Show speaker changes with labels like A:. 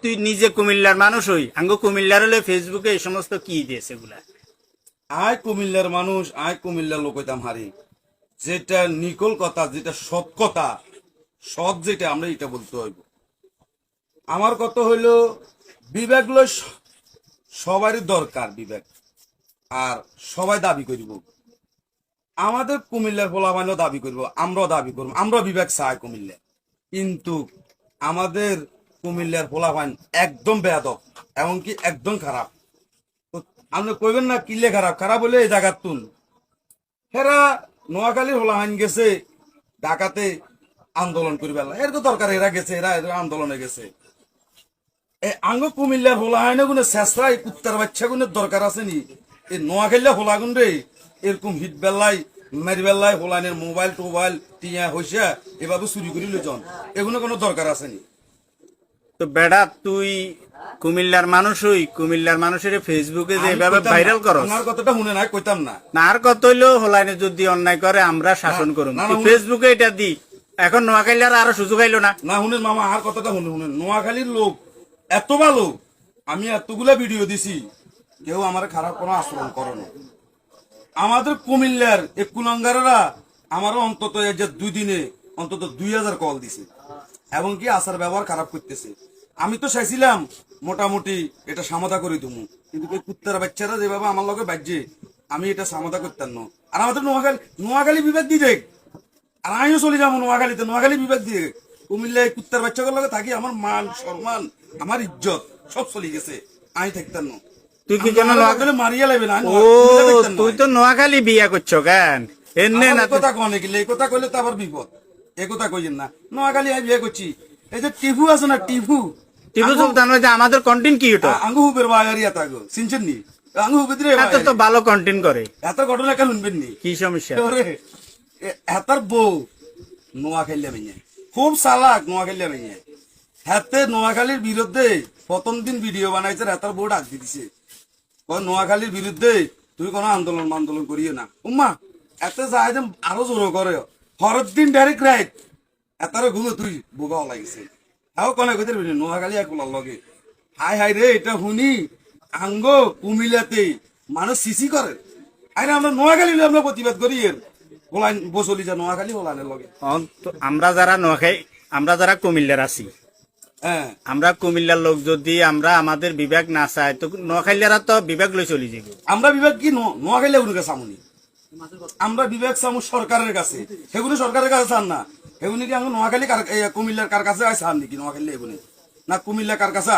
A: তুই নিজে কুমিল্লার মানুষ হই আঙ্গ কুমিল্লার হলে ফেসবুকে এই সমস্ত কি দিয়েছে এগুলা
B: আয় কুমিল্লার মানুষ আয় কুমিল্লার লোক হইতাম হারি যেটা নিকল কথা যেটা সৎ কথা সৎ যেটা আমরা এটা বলতে হইব আমার কথা হইল বিবেক লই সবারই দরকার বিবেক আর সবাই দাবি করিব আমাদের কুমিল্লার ফলাফানও দাবি করব আমরাও দাবি করব আমরা বিবেক চাই কুমিল্লা কিন্তু আমাদের কুমিল্লার ফলাফান একদম বেয়াদব এমনকি একদম খারাপ আপনি কইবেন না কিলে খারাপ খারাপ হলে এই জায়গার তুন হেরা নোয়াখালীর ফলাফান গেছে ঢাকাতে আন্দোলন করি বেলা এর তো দরকার এরা গেছে এরা আন্দোলনে গেছে আঙ্গ কুমিল্লার ফলাফান গুলো শেষরাই উত্তর বাচ্চা গুনের দরকার আছে নি এই নোয়াখালীরা ফলাগুন রে এরকম হিট বেলায় মেরি বেলায় ফলানের মোবাইল টোবাইল টিয়া হইসা এভাবে চুরি করি লইজন এগুলো কোনো দরকার আছে নি
A: তো বেড়া তুই কুমিল্লার মানুষ হই কুমিল্লার মানুষের ফেসবুকে যে এভাবে ভাইরাল করো
B: আমার কথাটা শুনে নাই কইতাম না
A: না আর কত হইলো হোলাইনে যদি অন্যায় করে আমরা শাসন করুন ফেসবুকে এটা দি এখন নোয়াখালীর আরো সুযোগ আইলো না
B: না শুনেন মামা আর কথাটা শুনেন নোয়াখালীর লোক এত ভালো আমি এতগুলা ভিডিও দিছি কেউ আমার খারাপ কোনো আচরণ করে না আমাদের কুমিল্লার এই কুলাঙ্গাররা আমারও অন্তত এই যে 2 দিনে অন্তত 2000 কল দিছে এবং কি আচার ব্যবহার খারাপ করতেছে আমি তো চাইছিলাম মোটামুটি এটা সমাধা করে দেবো কিন্তু এই কুত্তার বাচ্চারা যেভাবে আমার লগে বাজছে আমি এটা সমাধা করতাম না আর আমাদের নোয়াখালী বিভাগ দিয়ে দেখ আর আমিও চলে যাবো নোয়াখালীতে নোয়াখালী বিভাগ দিয়ে কুমিল্লায় কুত্তার বাচ্চাগুলোর লগে থাকি আমার মান সম্মান আমার ইজ্জত সব চলে গেছে আমি থাকতাম না
A: তুই কি কেন
B: মারিয়া লাগবে না
A: ও তুই তো নোয়াখালী বিয়া করছো কেন এনে না
B: কথা কনে গেলে এই কথা কইলে তো আবার বিপদ এই কথা কইছেন না নোয়াখালী আমি বিয়ে করছি এই যে টিভু আছে না টিভু
A: টিভু সুলতান যে আমাদের কন্টেন্ট কি ওটা
B: আঙ্গু হুবের বায়ারিয়া তাগো সিনছেন নি আঙ্গু হুবে দিরে
A: এত তো ভালো কন্টেন্ট করে
B: এত ঘটনা কেন শুনবেন নি
A: কি সমস্যা
B: ওরে এতার বউ নোয়াখালী মেয়ে খুব চালাক নোয়াখালী মেয়ে হাতে নোয়াখালীর বিরুদ্ধে প্রথম দিন ভিডিও বানাইছে এতার বউ ডাক দিছে নোয়াখালীর বিরুদ্ধে তুই কোনো আন্দোলন করিও না উম্মা এত যায় যে আরো জোর করে হরের দিন ডাইরেক্ট রাইট এতারও ঘুমে তুই বোগাও লাগিছে তাও কনে কইতে নোয়াখালী এক লগে হাই হাই রে এটা শুনি আঙ্গ কুমিল্লাতে মানুষ সিসি করে আরে আমরা নোয়াখালী আমরা প্রতিবাদ করি এর হোলাইন বসলি যা নোয়াখালী হোলানের লগে
A: আমরা যারা নোয়াখালী আমরা যারা কুমিল্লার আছি
B: হ্যাঁ
A: আমরা কুমিল্লার লোক যদি আমরা আমাদের বিভাগ না চাই তো নোয়াখালীরা তো বিভাগ লই চলে যাবে
B: আমরা বিভাগ কি নোয়াখালী উনি সামুনি আমরা বিভাগ চামু সরকারের কাছে সেগুলো সরকারের কাছে চান না সেগুলি কি আমরা নোয়াখালী কুমিল্লার কার কাছে চান নাকি নোয়াখালী এগুলি না কুমিল্লা কার কাছে